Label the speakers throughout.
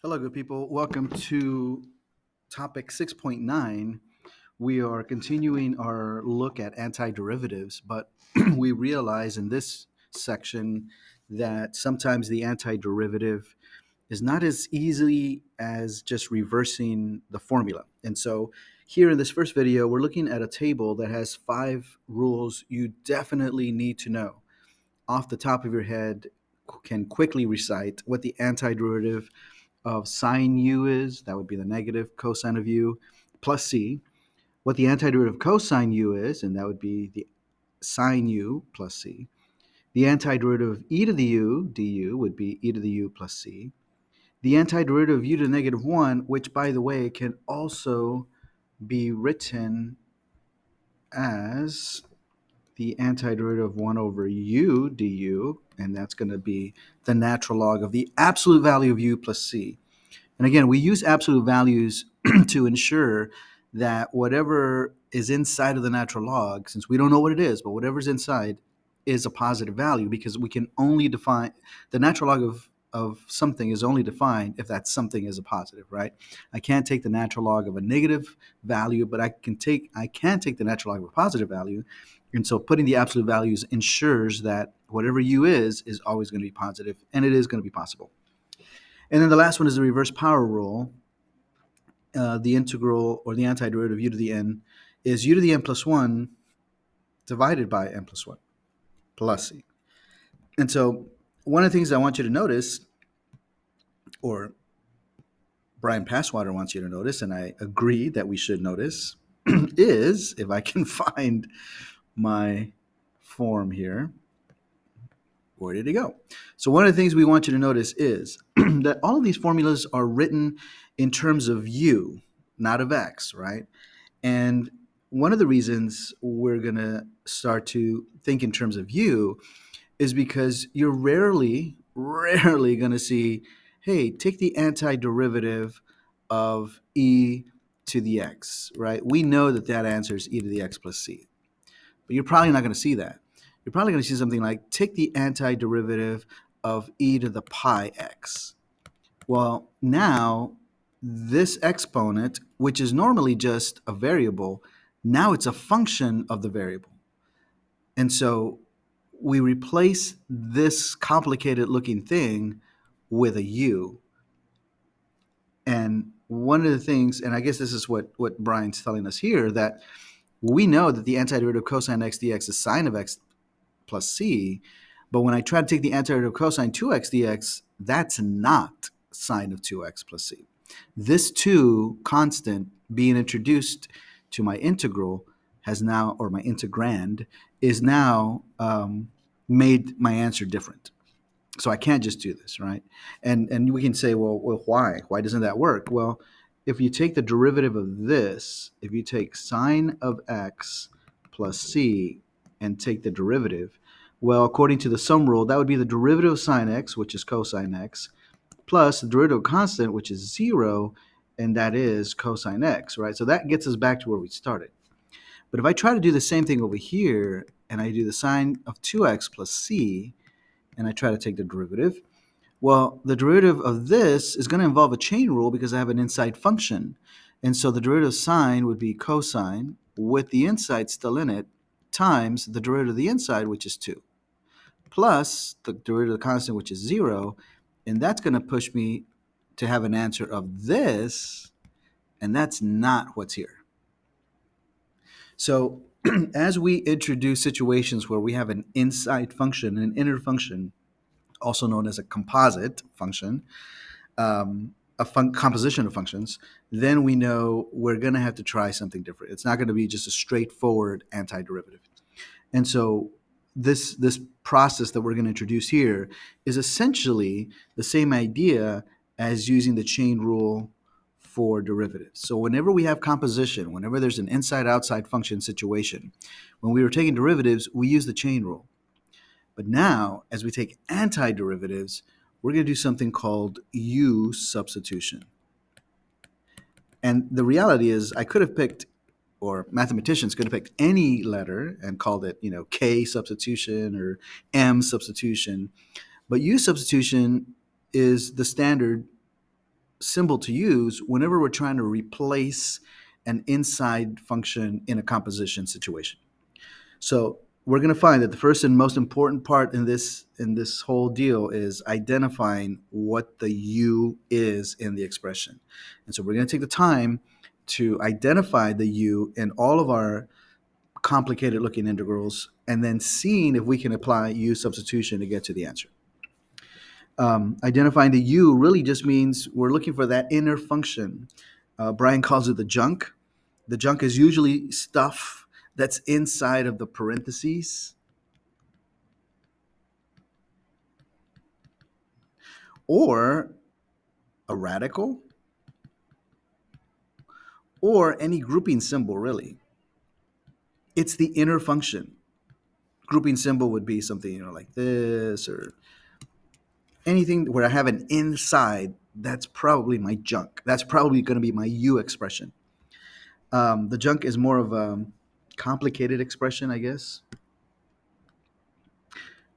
Speaker 1: Hello, good people. Welcome to topic 6.9. We are continuing our look at antiderivatives, but we realize in this section that sometimes the antiderivative is not as easy as just reversing the formula. And so here in this first video, we're looking at a table that has 5 rules you definitely need to know. Off the top of your head, can quickly recite what the antiderivative of sine u is, that would be the negative cosine of u, plus c, what the antiderivative of cosine u is, and that would be the sine u plus c. The antiderivative of e to the u du would be e to the u plus c. The antiderivative of u to the negative 1, which, by the way, can also be written as the antiderivative of 1 over u du, and that's going to be the natural log of the absolute value of u plus c. And again, we use absolute values to ensure that whatever is inside of the natural log, since we don't know what it is, but whatever's inside is a positive value, because we can only define the natural log of something is only defined if that something is a positive, right? I can't take the natural log of a negative value, but I can take the natural log of a positive value. And so putting the absolute values ensures that whatever u is always going to be positive, and it is going to be possible. And then the last one is the reverse power rule. The integral, or the antiderivative of u to the n, is u to the n plus 1 divided by n plus 1 plus c. And so one of the things I want you to notice, or Brian Passwater wants you to notice, and I agree that we should notice, is, if I can find my form here, where did it go? So one of the things we want you to notice is that all of these formulas are written in terms of u, not of x, right? And one of the reasons we're going to start to think in terms of u is because you're rarely going to see, hey, take the antiderivative of e to the x, right? We know that answer is e to the x plus c. But you're probably not going to see that. You're probably going to see something like, take the antiderivative of e to the pi x. Well, now this exponent, which is normally just a variable, now it's a function of the variable. And so we replace this complicated looking thing with a u. And one of the things, and I guess this is what Brian's telling us here, that we know that the antiderivative of cosine x dx is sine of x plus c, but when I try to take the antiderivative of cosine 2x dx, that's not sine of 2x plus c. This 2 constant being introduced to my integral has now, or my integrand, is now made my answer different. So I can't just do this, right? And we can say, well, why? Why doesn't that work? Well, if you take the derivative of this, if you take sine of x plus c and take the derivative, well, according to the sum rule, that would be the derivative of sine x, which is cosine x, plus the derivative of constant, which is 0, and that is cosine x, right? So that gets us back to where we started. But if I try to do the same thing over here, and I do the sine of 2x plus c, and I try to take the derivative, well, the derivative of this is going to involve a chain rule because I have an inside function. And so the derivative of sine would be cosine with the inside still in it times the derivative of the inside, which is 2, plus the derivative of the constant, which is 0. And that's going to push me to have an answer of this, and that's not what's here. So as we introduce situations where we have an inside function, an inner function, also known as a composite function, composition of functions, then we know we're going to have to try something different. It's not going to be just a straightforward antiderivative. And so this process that we're going to introduce here is essentially the same idea as using the chain rule for derivatives. So whenever we have composition, whenever there's an inside-outside function situation, when we were taking derivatives, we use the chain rule. But now, as we take antiderivatives, we're going to do something called U substitution. And the reality is, I could have picked, or mathematicians could have picked any letter and called it, K substitution or M substitution. But U substitution is the standard symbol to use whenever we're trying to replace an inside function in a composition situation. So we're going to find that the first and most important part in this whole deal is identifying what the u is in the expression. And so we're going to take the time to identify the u in all of our complicated looking integrals, and then seeing if we can apply u substitution to get to the answer. Identifying the u really just means we're looking for that inner function. Brian calls it the junk. The junk is usually stuff that's inside of the parentheses, or a radical, or any grouping symbol, really. It's the inner function. Grouping symbol would be something, like this, or anything where I have an inside. That's probably my junk. That's probably going to be my u expression. The junk is more of a complicated expression, I guess,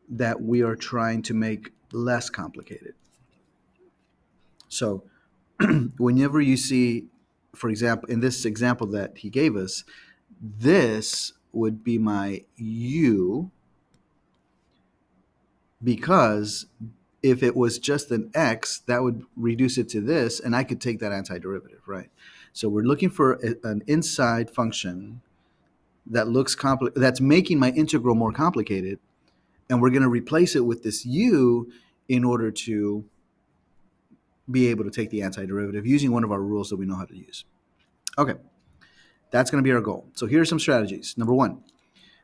Speaker 1: that we are trying to make less complicated. So whenever you see, for example, in this example that he gave us, this would be my u, because if it was just an x, that would reduce it to this, and I could take that antiderivative, right? So we're looking for an inside function that looks that's making my integral more complicated, and we're going to replace it with this u in order to be able to take the antiderivative using one of our rules that we know how to use. Okay, that's going to be our goal. So here are some strategies. Number one,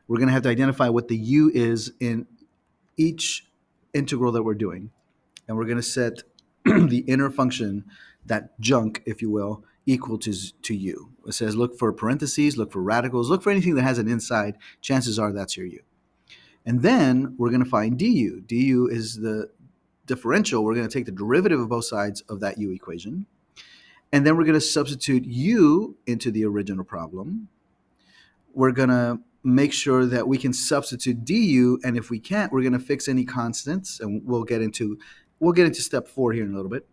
Speaker 1: we're going to have to identify what the u is in each integral that we're doing, and we're going to set the inner function, that junk, if you will, equal to u. It says look for parentheses, look for radicals, look for anything that has an inside. Chances are that's your u. And then we're going to find du. Du is the differential. We're going to take the derivative of both sides of that u equation. And then we're going to substitute u into the original problem. We're going to make sure that we can substitute du, and if we can't, we're going to fix any constants, and we'll get into step 4 here in a little bit.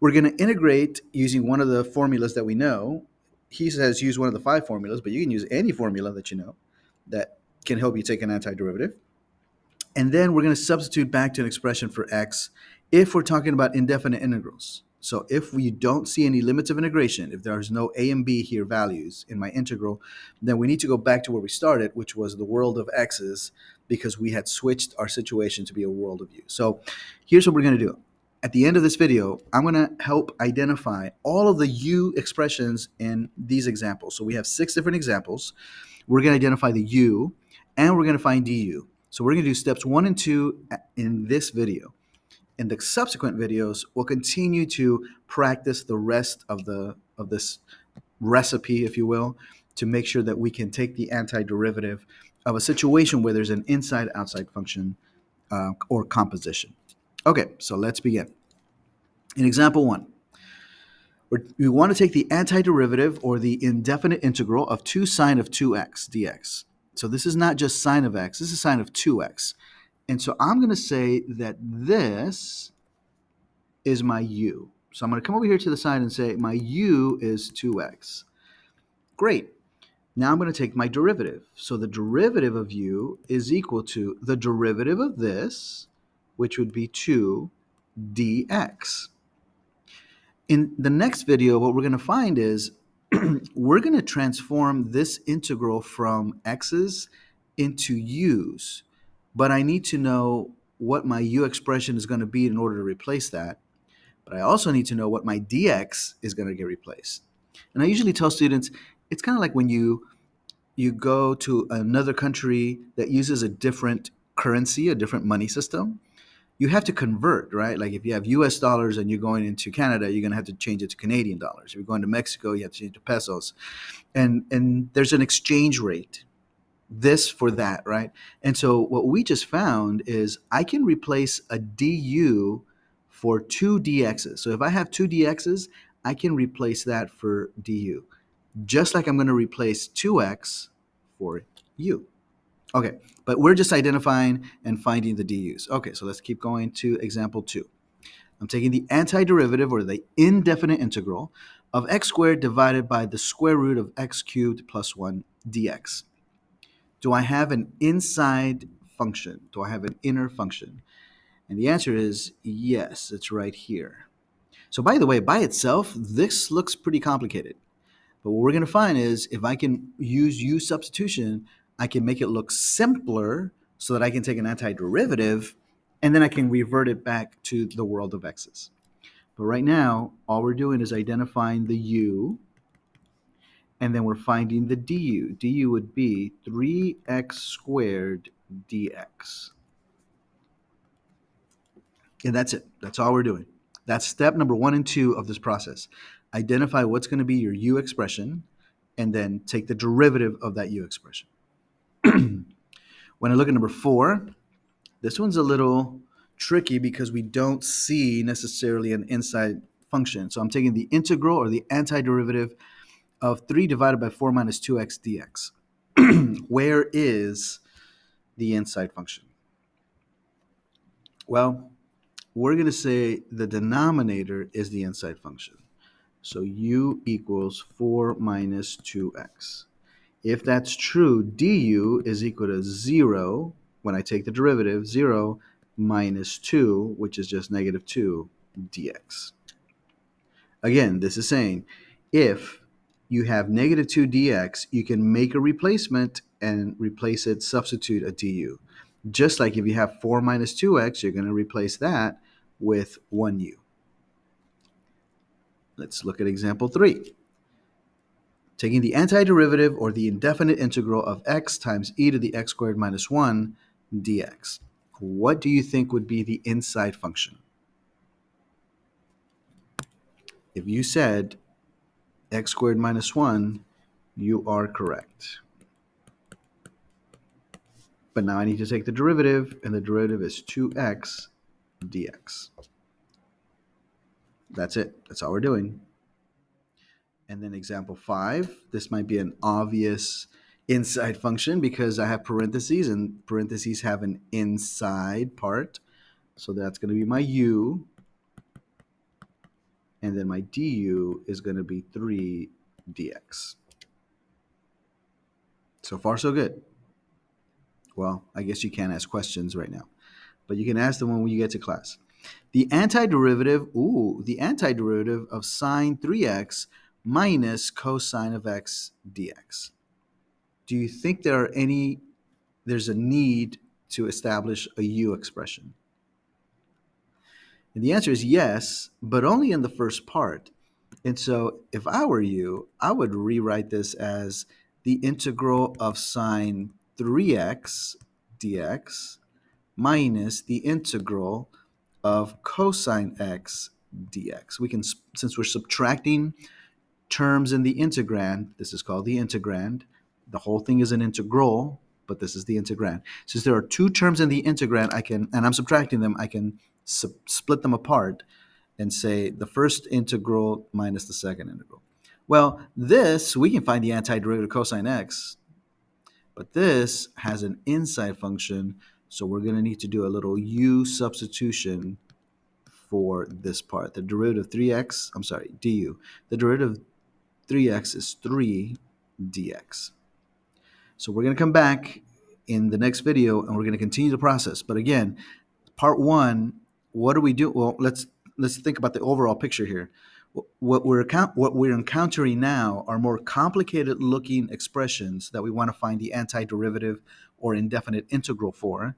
Speaker 1: We're going to integrate using one of the formulas that we know. He says use one of the 5 formulas, but you can use any formula that you know that can help you take an antiderivative. And then we're going to substitute back to an expression for x if we're talking about indefinite integrals. So if we don't see any limits of integration, if there's no a and b here values in my integral, then we need to go back to where we started, which was the world of x's, because we had switched our situation to be a world of u. So here's what we're going to do. At the end of this video, I'm going to help identify all of the u expressions in these examples. So we have 6 different examples. We're going to identify the u, and we're going to find du. So we're going to do steps 1 and 2 in this video. In the subsequent videos, we'll continue to practice the rest of this recipe, if you will, to make sure that we can take the antiderivative of a situation where there's an inside-outside function or composition. Okay, so let's begin. In example 1, we want to take the antiderivative or the indefinite integral of 2 sine of 2x dx. So this is not just sine of x, this is sine of 2x. And so I'm going to say that this is my u. So I'm going to come over here to the side and say my u is 2x. Great. Now I'm going to take my derivative. So the derivative of u is equal to the derivative of this, which would be 2 dx. In the next video, what we're going to find is we're going to transform this integral from x's into u's. But I need to know what my u expression is going to be in order to replace that. But I also need to know what my dx is going to get replaced. And I usually tell students, it's kind of like when you go to another country that uses a different currency, a different money system. You have to convert, right? Like if you have US dollars and you're going into Canada, you're going to have to change it to Canadian dollars. If you're going to Mexico, you have to change it to pesos. And there's an exchange rate. This for that, right? And so what we just found is I can replace a du for 2 dx's. So if I have 2 dx's, I can replace that for du, just like I'm going to replace 2x for u. Okay, but we're just identifying and finding the du's. Okay, so let's keep going to example 2. I'm taking the antiderivative, or the indefinite integral, of x squared divided by the square root of x cubed plus 1 dx. Do I have an inside function? Do I have an inner function? And the answer is yes, it's right here. So by the way, by itself, this looks pretty complicated. But what we're going to find is if I can use substitution, I can make it look simpler so that I can take an antiderivative and then I can revert it back to the world of x's. But right now, all we're doing is identifying the u, and then we're finding the du. Du would be 3x squared dx. And that's it. That's all we're doing. That's step number 1 and 2 of this process. Identify what's going to be your u expression, and then take the derivative of that u expression. When I look at number 4, this one's a little tricky because we don't see necessarily an inside function. So I'm taking the integral, or the antiderivative, of 3 divided by 4 minus 2x dx. Where is the inside function? Well, we're going to say the denominator is the inside function. So u equals 4 minus 2x. If that's true, du is equal to 0 when I take the derivative, 0 minus 2, which is just negative 2 dx. Again, this is saying if you have negative 2 dx, you can make a replacement and replace it, substitute a du. Just like if you have 4 minus 2x, you're going to replace that with 1u. Let's look at example 3. Taking the antiderivative, or the indefinite integral, of x times e to the x squared minus 1 dx. What do you think would be the inside function? If you said x squared minus 1, you are correct. But now I need to take the derivative, and the derivative is 2x dx. That's it. That's all we're doing. And then example 5, this might be an obvious inside function because I have parentheses, and parentheses have an inside part. So that's going to be my u, and then my du is going to be 3 dx. So far, so good. Well, I guess you can't ask questions right now, but you can ask them when you get to class. The antiderivative of sine 3x minus cosine of x dx. Do you think there's a need to establish a u expression? And the answer is yes, but only in the first part. And so if I were you, I would rewrite this as the integral of sine 3x dx minus the integral of cosine x dx. We can, since we're subtracting terms in the integrand, this is called the integrand. The whole thing is an integral, but this is the integrand. Since there are 2 terms in the integrand, and I'm subtracting them, I can split them apart and say the first integral minus the second integral. Well, this, we can find the antiderivative of cosine x, but this has an inside function, so we're going to need to do a little u substitution for this part. The derivative of 3x, I'm sorry, du. The derivative of 3x is 3 dx. So we're going to come back in the next video and we're going to continue the process. But again, part 1, what do we do? Well, let's think about the overall picture here. What we're encountering now are more complicated looking expressions that we want to find the antiderivative or indefinite integral for.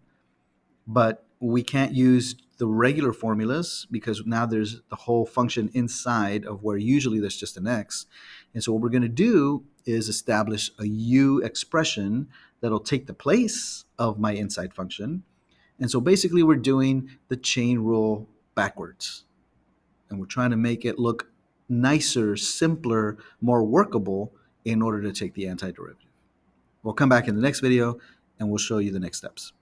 Speaker 1: But we can't use the regular formulas because now there's the whole function inside of where usually there's just an x. And so what we're going to do is establish a u expression that'll take the place of my inside function. And so basically we're doing the chain rule backwards. And we're trying to make it look nicer, simpler, more workable in order to take the antiderivative. We'll come back in the next video and we'll show you the next steps.